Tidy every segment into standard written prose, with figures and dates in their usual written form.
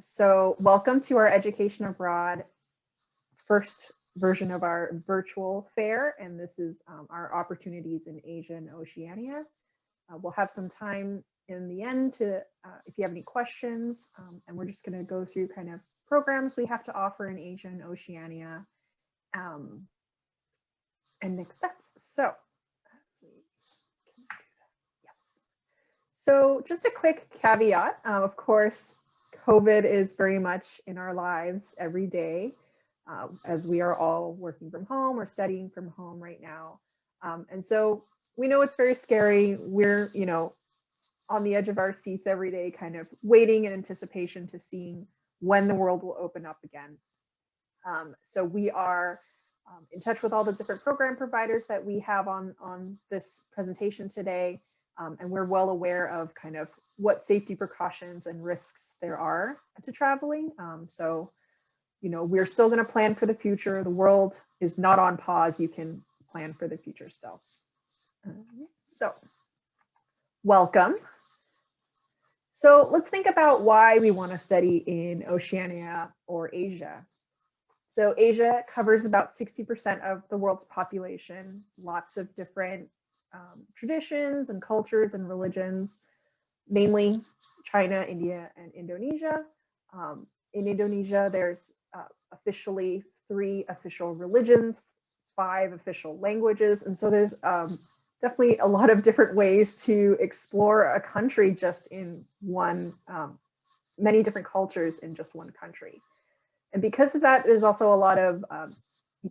So welcome to our Education Abroad first version of our virtual fair, and this is our opportunities in Asia and Oceania. We'll have some time in the end to, if you have any questions, and we're just going to go through kind of programs we have to offer in Asia and Oceania, and next steps. So, yes. So just a quick caveat, of course, COVID is very much in our lives every day, as we are all working from home or studying from home right now. And so we know it's very scary. We're, on the edge of our seats every day, kind of waiting in anticipation to seeing when the world will open up again. So we are in touch with all the different program providers that we have on this presentation today. And we're well aware of kind of what safety precautions and risks there are to traveling. So, we're still going to plan for the future. The world is not on pause. You can plan for the future still. So, welcome. So let's think about why we want to study in Oceania or Asia. So Asia covers about 60% of the world's population, lots of different traditions and cultures and religions, mainly China, India, and Indonesia. In Indonesia, there's officially 3 official religions, 5 official languages. And so there's definitely a lot of different ways to explore a country just in one, many different cultures in just one country. And because of that, there's also a lot of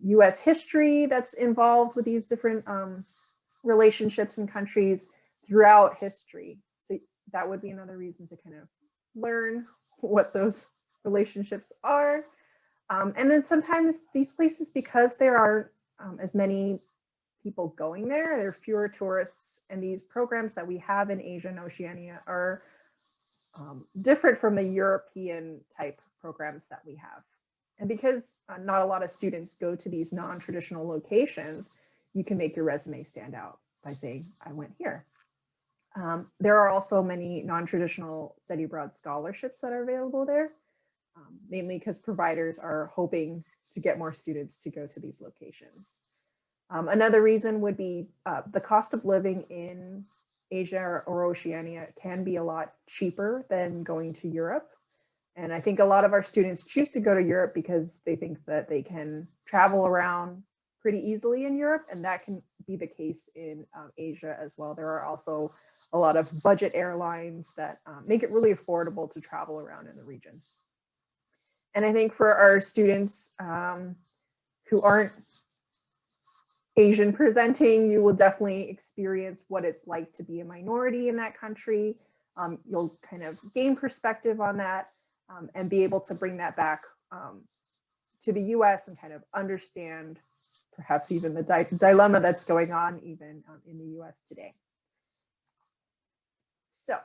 US history that's involved with these different relationships and countries throughout history. So that would be another reason to kind of learn what those relationships are. And then sometimes these places, because there aren't as many people going there are fewer tourists, and these programs that we have in Asia and Oceania are different from the European type programs that we have. And because not a lot of students go to these non-traditional locations, you can make your resume stand out by saying, I went here. There are also many non-traditional study abroad scholarships that are available there, mainly because providers are hoping to get more students to go to these locations. Another reason would be the cost of living in Asia or Oceania can be a lot cheaper than going to Europe. And I think a lot of our students choose to go to Europe because they think that they can travel around pretty easily in Europe, and that can be the case in Asia as well. There are also a lot of budget airlines that make it really affordable to travel around in the region. And I think for our students who aren't Asian presenting, you will definitely experience what it's like to be a minority in that country. You'll kind of gain perspective on that and be able to bring that back to the US and kind of understand perhaps even the dilemma that's going on even in the US today. So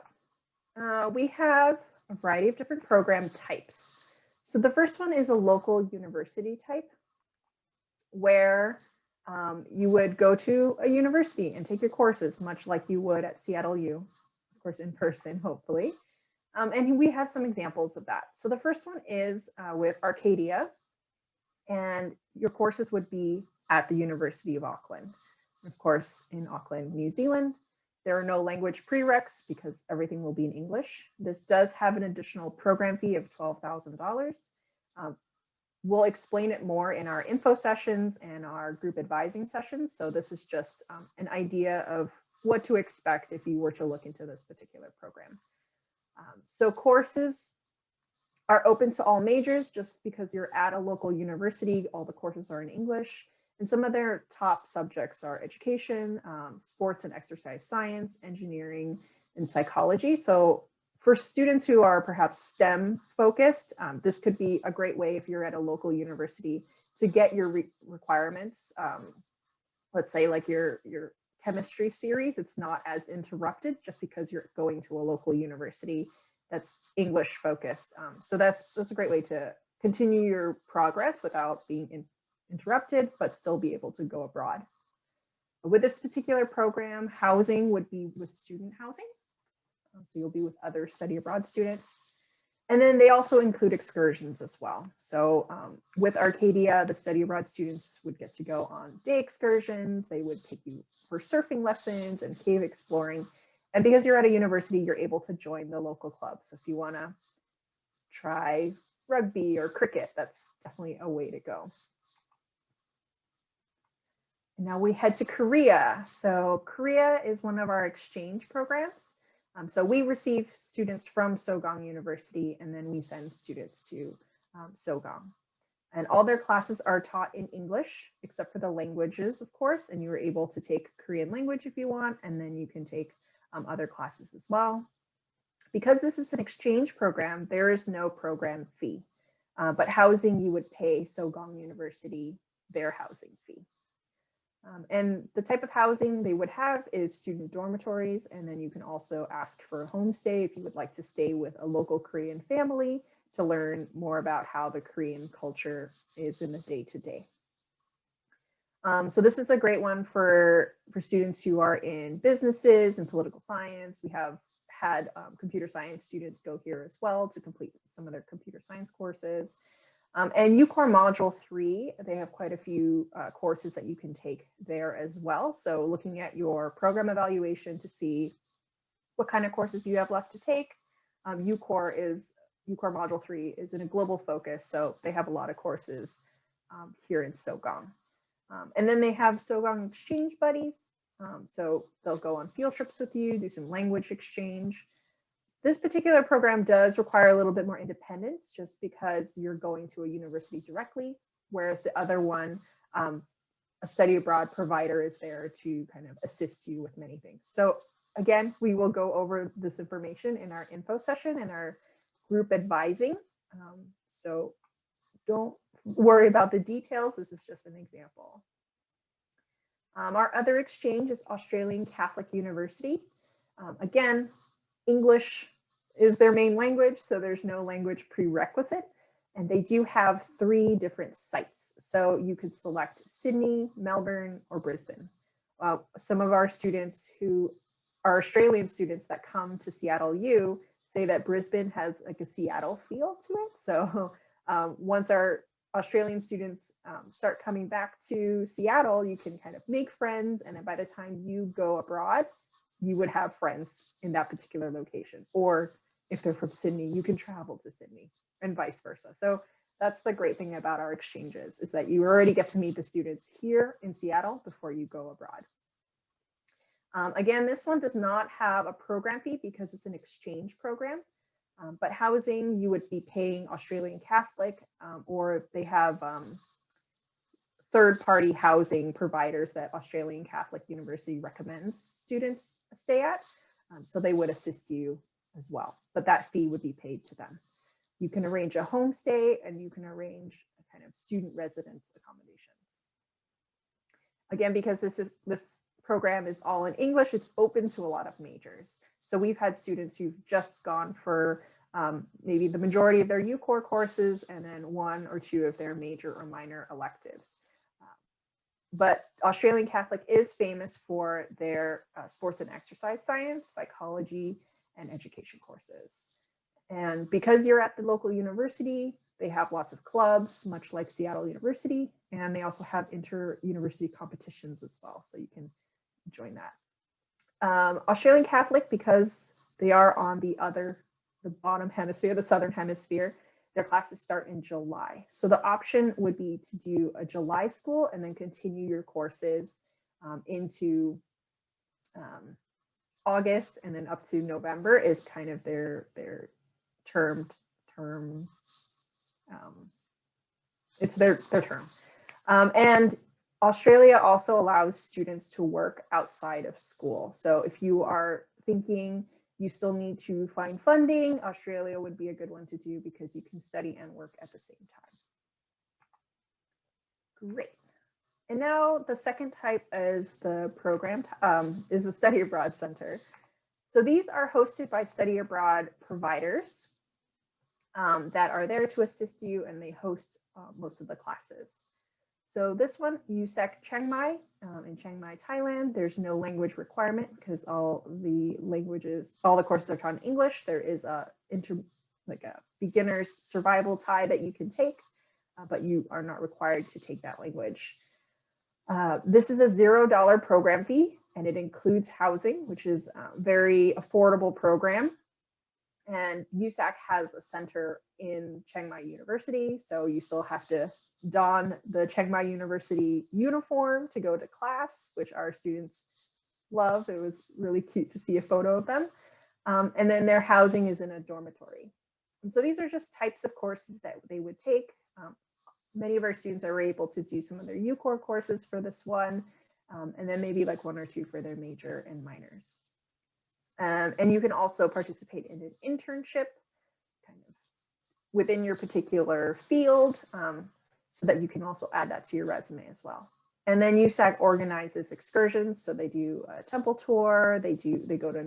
we have a variety of different program types. So the first one is a local university type, where you would go to a university and take your courses, much like you would at Seattle U, of course, in person, hopefully. And we have some examples of that. So the first one is with Arcadia, and your courses would be at the University of Auckland. Of course, in Auckland, New Zealand, there are no language prereqs because everything will be in English. This does have an additional program fee of $12,000. We'll explain it more in our info sessions and our group advising sessions. So this is just an idea of what to expect if you were to look into this particular program. So courses are open to all majors. Just because you're at a local university, all the courses are in English. And some of their top subjects are education, sports and exercise science, engineering, and psychology. So for students who are perhaps STEM focused, this could be a great way if you're at a local university to get your requirements. Let's say like your chemistry series, it's not as interrupted just because you're going to a local university that's English focused. So that's a great way to continue your progress without being interrupted, but still be able to go abroad. With this particular program, housing would be with student housing. So you'll be with other study abroad students. And then they also include excursions as well. So with Arcadia, the study abroad students would get to go on day excursions. They would take you for surfing lessons and cave exploring. And because you're at a university, you're able to join the local club. So if you want to try rugby or cricket, that's definitely a way to go. And now we head to Korea. So Korea is one of our exchange programs. So we receive students from Sogang University, and then we send students to Sogang. And all their classes are taught in English, except for the languages, of course, and you're able to take Korean language if you want, and then you can take other classes as well. Because this is an exchange program, there is no program fee, but housing you would pay Sogang University their housing fee. And the type of housing they would have is student dormitories, and then you can also ask for a homestay if you would like to stay with a local Korean family to learn more about how the Korean culture is in the day-to-day. So this is a great one for students who are in businesses and political science. We have had computer science students go here as well to complete some of their computer science courses. And UCOR Module 3, they have quite a few courses that you can take there as well. So looking at your program evaluation to see what kind of courses you have left to take. UCOR Module 3 is in a global focus, so they have a lot of courses here in Sogang. And then they have Sogang Exchange Buddies. So they'll go on field trips with you, do some language exchange. This particular program does require a little bit more independence just because you're going to a university directly, whereas the other one, a study abroad provider is there to kind of assist you with many things. So again, we will go over this information in our info session and our group advising. So don't worry about the details. This is just an example. Our other exchange is Australian Catholic University. Again, English is their main language, so there's no language prerequisite. And they do have 3 different sites. So you could select Sydney, Melbourne, or Brisbane. Some of our students who are Australian students that come to Seattle U say that Brisbane has like a Seattle feel to it. So once our Australian students start coming back to Seattle, you can kind of make friends. And then by the time you go abroad, you would have friends in that particular location. Or if they're from Sydney, you can travel to Sydney and vice versa. So that's the great thing about our exchanges, is that you already get to meet the students here in Seattle before you go abroad. Again, this one does not have a program fee because it's an exchange program, but housing you would be paying Australian Catholic, or they have third-party housing providers that Australian Catholic University recommends students stay at. So they would assist you as well, but that fee would be paid to them. You can arrange a homestay and you can arrange a kind of student residence accommodations. Again, because this program is all in English, it's open to a lot of majors. So we've had students who've just gone for maybe the majority of their UCOR courses and then 1 or 2 of their major or minor electives. But Australian Catholic is famous for their sports and exercise science, psychology, and education courses. And because you're at the local university, they have lots of clubs, much like Seattle University, and they also have inter-university competitions as well, so you can join that. Australian Catholic, because they are on the bottom hemisphere, the southern hemisphere, their classes start in July. So the option would be to do a July school and then continue your courses into August, and then up to November is kind of their term. It's their term. And Australia also allows students to work outside of school. So if you are thinking you still need to find funding, Australia would be a good one to do because you can study and work at the same time. Great. And now the second type is the program, is the Study Abroad Center. So these are hosted by study abroad providers that are there to assist you, and they host most of the classes. So this one, USEC Chiang Mai, in Chiang Mai, Thailand, there's no language requirement because all the courses are taught in English. There is a like a beginner's survival Thai that you can take, but you are not required to take that language. This is a $0 program fee, and it includes housing, which is a very affordable program. And USAC has a center in Chiang Mai University, so you still have to don the Chiang Mai University uniform to go to class, which our students love. It was really cute to see a photo of them. And then their housing is in a dormitory. And so these are just types of courses that they would take. Many of our students are able to do some of their UCOR courses for this one, and then maybe like 1 or 2 for their major and minors. And you can also participate in an internship kind of within your particular field, so that you can also add that to your resume as well. And then USAC organizes excursions. So they do a temple tour, they go to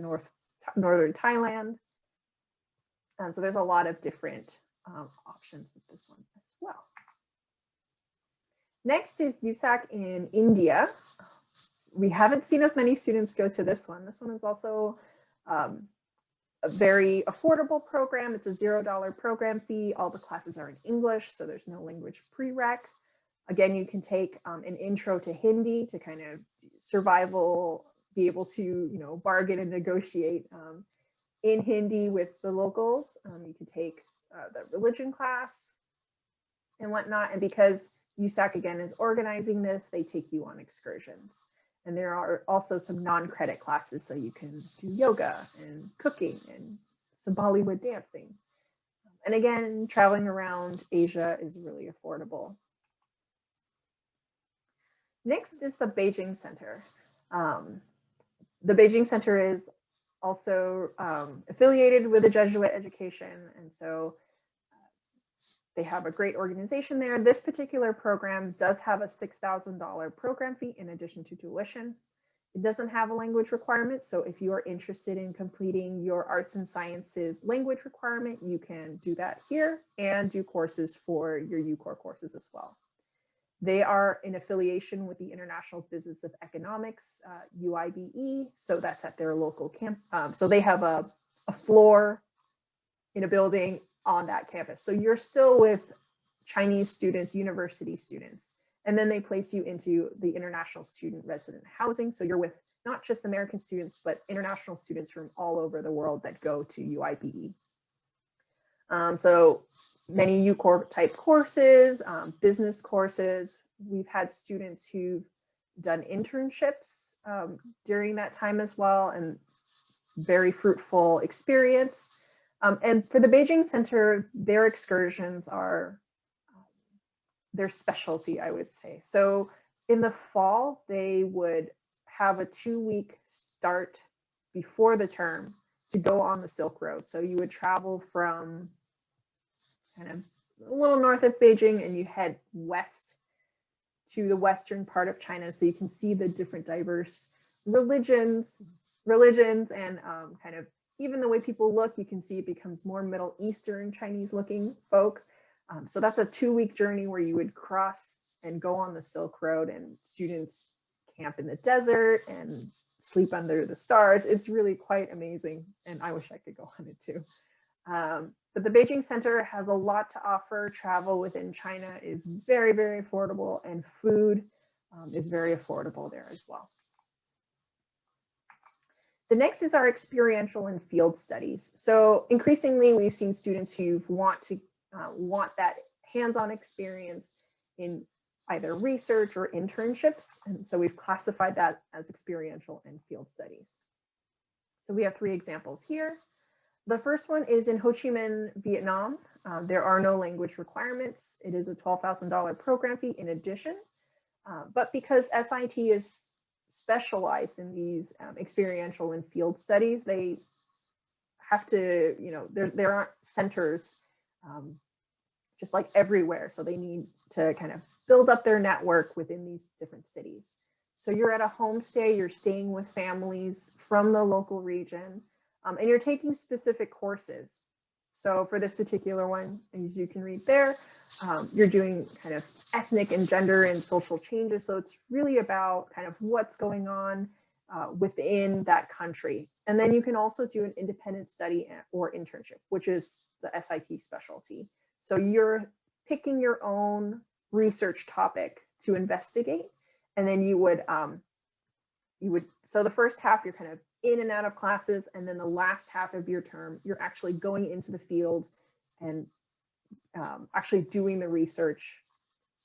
northern Thailand. So there's a lot of different options with this one as well. Next is USAC in India. We haven't seen as many students go to this one. This one is also a very affordable program. It's a $0 program fee. All the classes are in English, so there's no language prereq. Again, you can take an intro to Hindi to kind of survival, be able to, bargain and negotiate in Hindi with the locals. You can take the religion class and whatnot. And because USAC again is organizing this, they take you on excursions. And there are also some non-credit classes, so you can do yoga and cooking and some Bollywood dancing. And again, traveling around Asia is really affordable. Next is the Beijing Center. The Beijing Center is also affiliated with the Jesuit education, and so they have a great organization there. This particular program does have a $6,000 program fee in addition to tuition. It doesn't have a language requirement, so if you are interested in completing your arts and sciences language requirement, you can do that here and do courses for your UCOR courses as well. They are in affiliation with the International Business of Economics, UIBE, so that's at their local camp. So they have a floor in a building on that campus. So you're still with Chinese students, university students, and then they place you into the international student resident housing. So you're with not just American students, but international students from all over the world that go to UIBE. So many UCOR type courses, business courses. We've had students who've done internships during that time as well, and very fruitful experience. And for the Beijing Center, their excursions are their specialty, I would say. So in the fall, they would have a 2-week start before the term to go on the Silk Road. So you would travel from kind of a little north of Beijing and you head west to the western part of China, so you can see the different diverse religions and kind of even the way people look. You can see it becomes more Middle Eastern Chinese looking folk. So that's a 2-week journey where you would cross and go on the Silk Road, and students camp in the desert and sleep under the stars. It's really quite amazing, and I wish I could go on it too. But the Beijing Center has a lot to offer. Travel within China is very, very affordable, and food is very affordable there as well. The next is our experiential and field studies. So increasingly, we've seen students who want that hands-on experience in either research or internships. And so we've classified that as experiential and field studies. So we have 3 examples here. The first one is in Ho Chi Minh, Vietnam. There are no language requirements. It is a $12,000 program fee in addition. But because SIT is specialized in these experiential and field studies, they have to, there aren't centers just like everywhere. So they need to kind of build up their network within these different cities. So you're at a homestay, you're staying with families from the local region, and you're taking specific courses. So for this particular one, as you can read there, you're doing kind of ethnic and gender and social changes. So it's really about kind of what's going on within that country. And then you can also do an independent study or internship, which is the SIT specialty. So you're picking your own research topic to investigate, and then you would, so the first half you're kind of in and out of classes, and then the last half of your term, you're actually going into the field and actually doing the research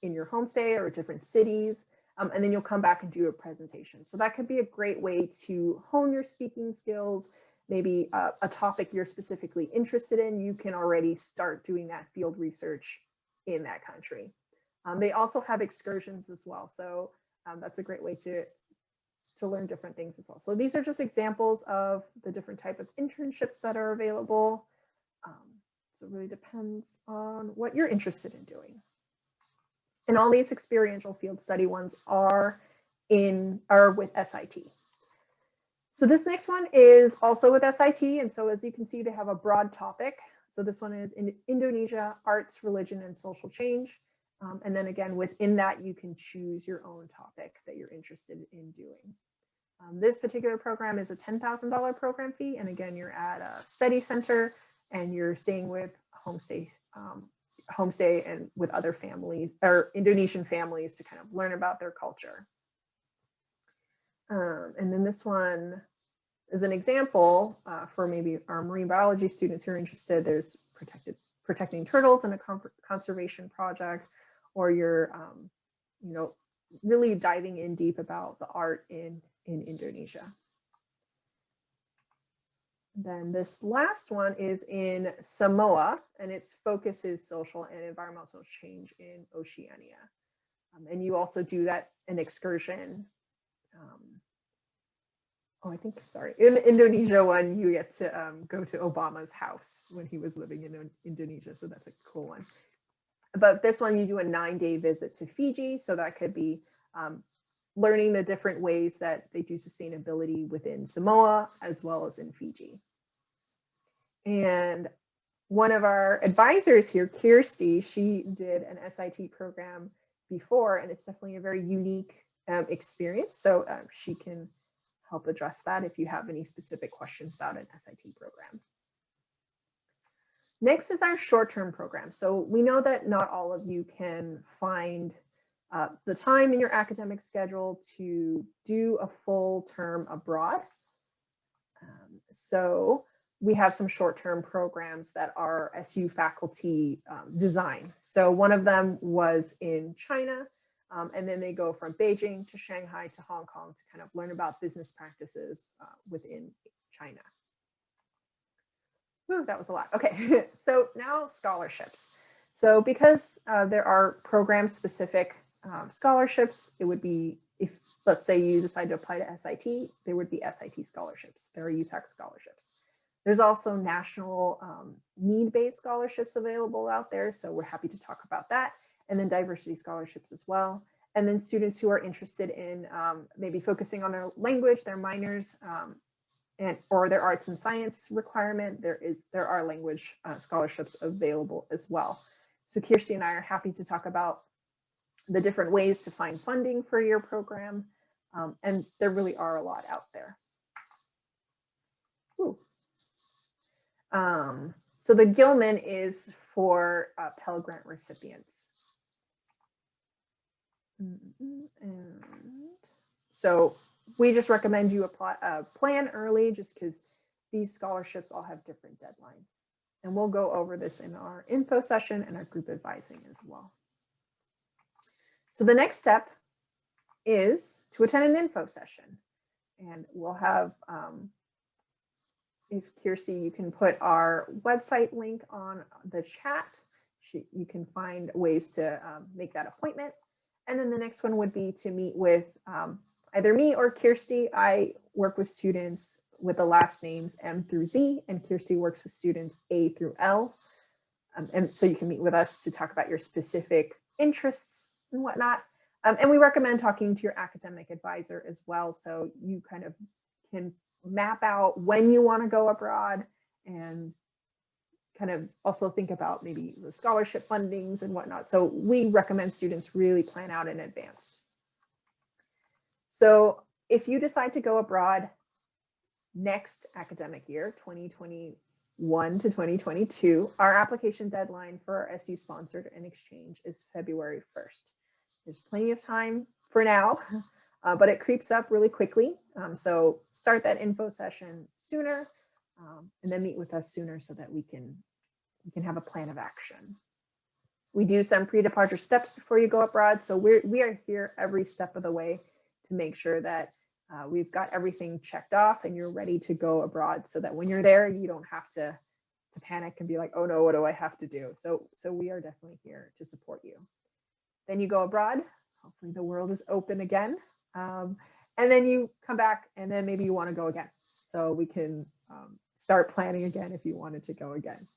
in your homestay or different cities. And then you'll come back and do a presentation. So that could be a great way to hone your speaking skills, maybe a topic you're specifically interested in. You can already start doing that field research in that country. They also have excursions as well. So that's a great way to learn different things as well. So these are just examples of the different type of internships that are available. So it really depends on what you're interested in doing. And all these experiential field study ones are with SIT. So this next one is also with SIT. And so as you can see, they have a broad topic. So this one is in Indonesia, arts, religion, and social change. And then again, within that, you can choose your own topic that you're interested in doing. This particular program is a $10,000 program fee. And again, you're at a study center and you're staying with homestay and with other families or Indonesian families to kind of learn about their culture. And then this one is an example for maybe our marine biology students who are interested. There's protecting turtles in a conservation project, or you're really diving in deep about the art in Indonesia. Then this last one is in Samoa, and its focus is social and environmental change in Oceania. And you also do an excursion. In the Indonesia one, you get to go to Obama's house when he was living in Indonesia. So that's a cool one. But this one, you do a 9-day visit to Fiji. So that could be learning the different ways that they do sustainability within Samoa as well as in Fiji. And one of our advisors here, Kirsty, she did an SIT program before, and it's definitely a very unique experience. So she can help address that if you have any specific questions about an SIT program. Next is our short-term program. So we know that not all of you can find the time in your academic schedule to do a full term abroad. So we have some short-term programs that are SU faculty design. So one of them was in China, and then they go from Beijing to Shanghai to Hong Kong to kind of learn about business practices within China. Ooh, that was a lot. Okay, so now scholarships. So because there are program-specific scholarships, it would be, if let's say you decide to apply to SIT, there would be SIT scholarships. There are UTAC scholarships. There's also national need-based scholarships available out there, so we're happy to talk about that. And then diversity scholarships as well. And then students who are interested in maybe focusing on their language, their minors, or their arts and science requirement, there are language scholarships available as well. So Kirsty and I are happy to talk about the different ways to find funding for your program. And there really are a lot out there. Ooh. So the Gilman is for Pell Grant recipients. And so we just recommend you plan early, just because these scholarships all have different deadlines. And we'll go over this in our info session and our group advising as well. So the next step is to attend an info session. And we'll have, if Kirsty, you can put our website link on the chat, you can find ways to make that appointment. And then the next one would be to meet with either me or Kirsty. I work with students with the last names M through Z, and Kirsty works with students A through L. And so you can meet with us to talk about your specific interests and whatnot. And we recommend talking to your academic advisor as well, so you kind of can map out when you want to go abroad and kind of also think about maybe the scholarship fundings and whatnot. So we recommend students really plan out in advance. So if you decide to go abroad next academic year, 2021, 1 to 2022. Our application deadline for our SU sponsored and exchange is February 1st. There's plenty of time for now, but it creeps up really quickly. So start that info session sooner, and then meet with us sooner so that we can have a plan of action. We do some pre-departure steps before you go abroad. So we are here every step of the way to make sure that we've got everything checked off and you're ready to go abroad, so that when you're there, you don't have to panic and be like, oh no, what do I have to do? So we are definitely here to support you. Then you go abroad. Hopefully the world is open again. And then you come back, and then maybe you want to go again. So we can start planning again if you wanted to go again.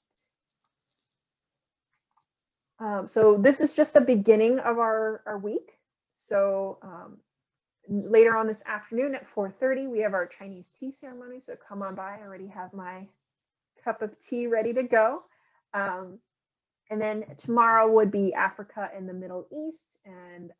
So this is just the beginning of our week. So later on this afternoon at 4:30, we have our Chinese tea ceremony. So come on by. I already have my cup of tea ready to go. And then tomorrow would be Africa and the Middle East, and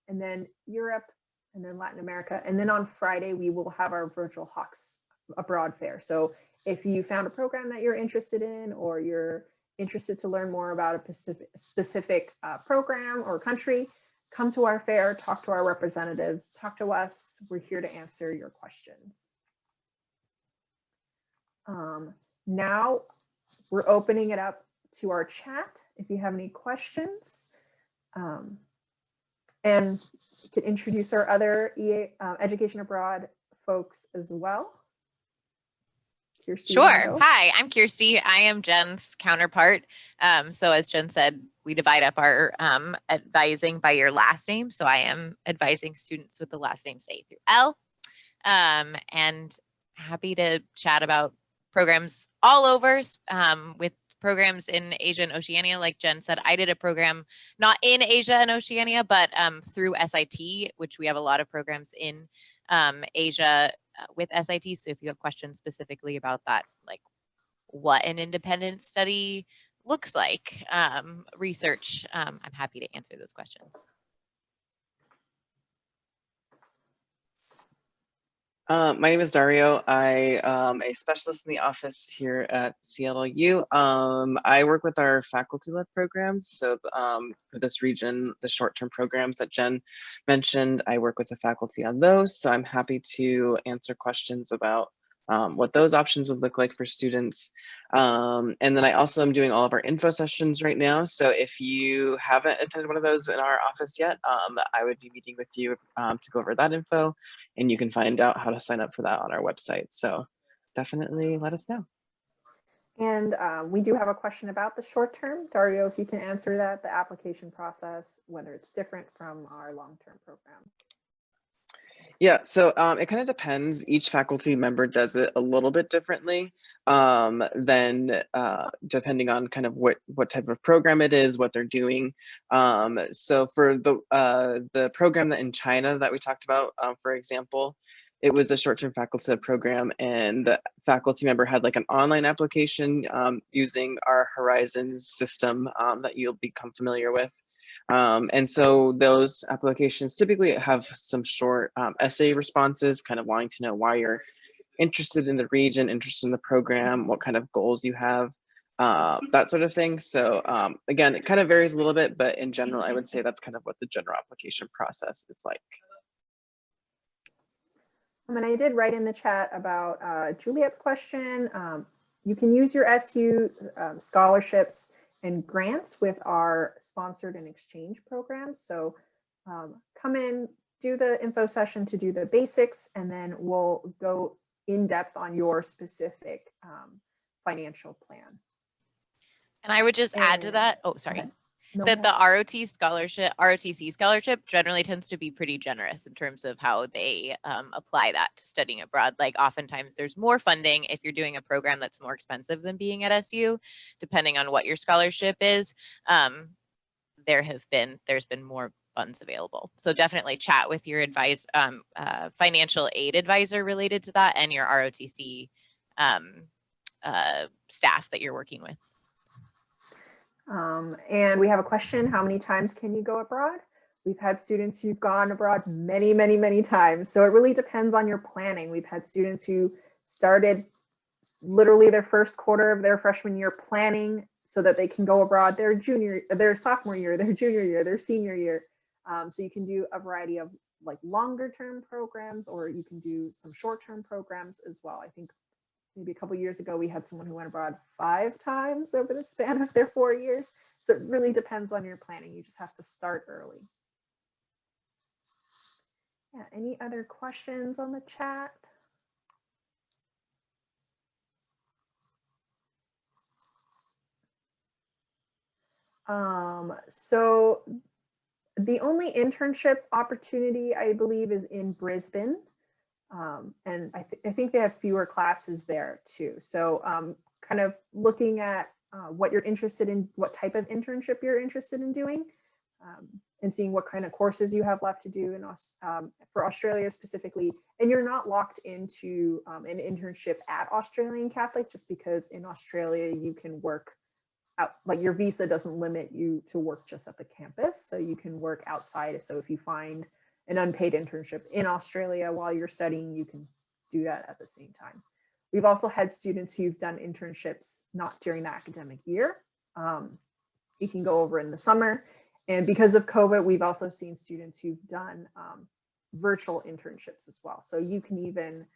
then Europe, and then Latin America. And then on Friday, we will have our virtual Hawks Abroad Fair. So if you found a program that you're interested in, or you're interested to learn more about a specific program or country, come to our fair, talk to our representatives, talk to us. We're here to answer your questions. Now we're opening it up to our chat if you have any questions. And you could introduce our other EA Education Abroad folks as well. Kirsty, sure. Hi, I'm Kirsty. I am Jen's counterpart. So as Jen said, we divide up our advising by your last name. So I am advising students with the last names A through L. And happy to chat about programs all over, with programs in Asia and Oceania. Like Jen said, I did a program not in Asia and Oceania, but through SIT, which we have a lot of programs in Asia with SIT. So if you have questions specifically about that, like what an independent study looks like, research, I'm happy to answer those questions. My name is Dario. I am a specialist in the office here at CLU. I work with our faculty-led programs. So for this region, the short-term programs that Jen mentioned, I work with the faculty on those. So I'm happy to answer questions about what those options would look like for students. And then I also am doing all of our info sessions right now. So if you haven't attended one of those in our office yet, I would be meeting with you to go over that info, and you can find out how to sign up for that on our website. So definitely let us know. And we do have a question about the short term. Dario, if you can answer that, the application process, whether it's different from our long-term program. Yeah, so it kind of depends. Each faculty member does it a little bit differently, then depending on kind of what type of program it is, what they're doing. So for the program that in China that we talked about, for example, it was a short-term faculty program, and the faculty member had like an online application using our Horizons system that you'll become familiar with. And so those applications typically have some short essay responses, kind of wanting to know why you're interested in the region, interested in the program, what kind of goals you have, that sort of thing. So again, it kind of varies a little bit, but in general, I would say that's kind of what the general application process is like. And I did write in the chat about Juliet's question. You can use your SU scholarships and grants with our sponsored and exchange programs. So come in, do the info session to do the basics, and then we'll go in depth on your specific financial plan. And I would just add to that, oh, sorry, that the ROTC scholarship generally tends to be pretty generous in terms of how they apply that to studying abroad. Like oftentimes there's more funding if you're doing a program that's more expensive than being at SU, depending on what your scholarship is. There's been more funds available. So definitely chat with your financial aid advisor related to that, and your ROTC staff that you're working with. And we have a question: how many times can you go abroad? We've had students who've gone abroad many, many, many times. So it really depends on your planning. We've had students who started literally their first quarter of their freshman year planning so that they can go abroad their sophomore year, their junior year, their senior year. So you can do a variety of like longer term programs, or you can do some short term programs as well. I think maybe a couple years ago, we had someone who went abroad 5 times over the span of their 4 years. So it really depends on your planning. You just have to start early. Yeah, any other questions on the chat? So the only internship opportunity, I believe, is in Brisbane. And I think they have fewer classes there too. So kind of looking at what you're interested in, what type of internship you're interested in doing, and seeing what kind of courses you have left to do for Australia specifically. And you're not locked into an internship at Australian Catholic, just because in Australia you can work out, like your visa doesn't limit you to work just at the campus. So you can work outside. So if you find an unpaid internship in Australia while you're studying, you can do that at the same time. We've also had students who've done internships not during the academic year. You can go over in the summer. And because of COVID, we've also seen students who've done virtual internships as well. So you can even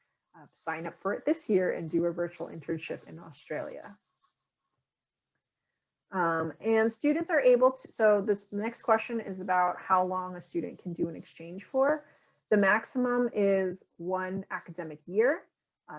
sign up for it this year and do a virtual internship in Australia. And students are able to, so this next question is about how long a student can do an exchange for. The maximum is 1 academic year.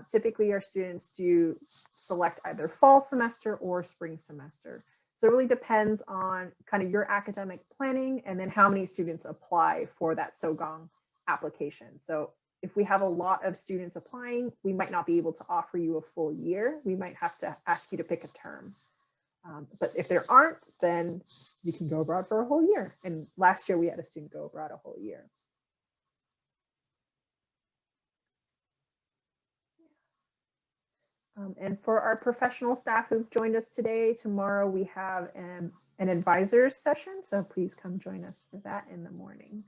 Typically our students do select either fall semester or spring semester. So it really depends on kind of your academic planning and then how many students apply for that SOGONG application. So if we have a lot of students applying, we might not be able to offer you a full year. We might have to ask you to pick a term. But if there aren't, then you can go abroad for a whole year. And last year we had a student go abroad a whole year. And for our professional staff who've joined us today, tomorrow we have an advisors session. So please come join us for that in the morning.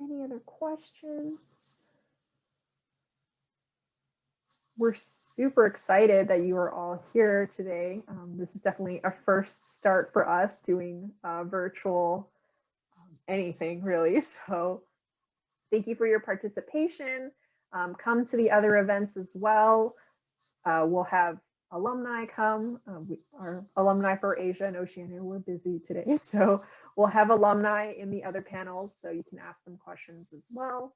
Any other questions? We're super excited that you are all here today. This is definitely a first start for us doing virtual anything really. So thank you for your participation. Come to the other events as well. We'll have alumni come. Our alumni for Asia and Oceania, we're busy today. So we'll have alumni in the other panels so you can ask them questions as well.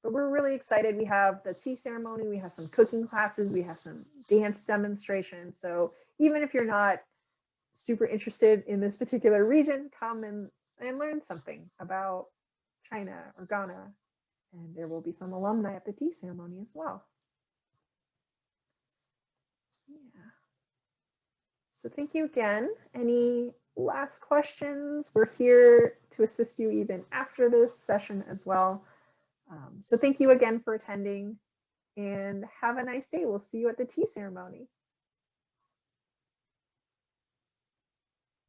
But we're really excited. We have the tea ceremony, we have some cooking classes, we have some dance demonstrations. So even if you're not super interested in this particular region, come and learn something about China or Ghana. And there will be some alumni at the tea ceremony as well. Yeah. So thank you again. Any last questions? We're here to assist you even after this session as well. So thank you again for attending and have a nice day. We'll see you at the tea ceremony.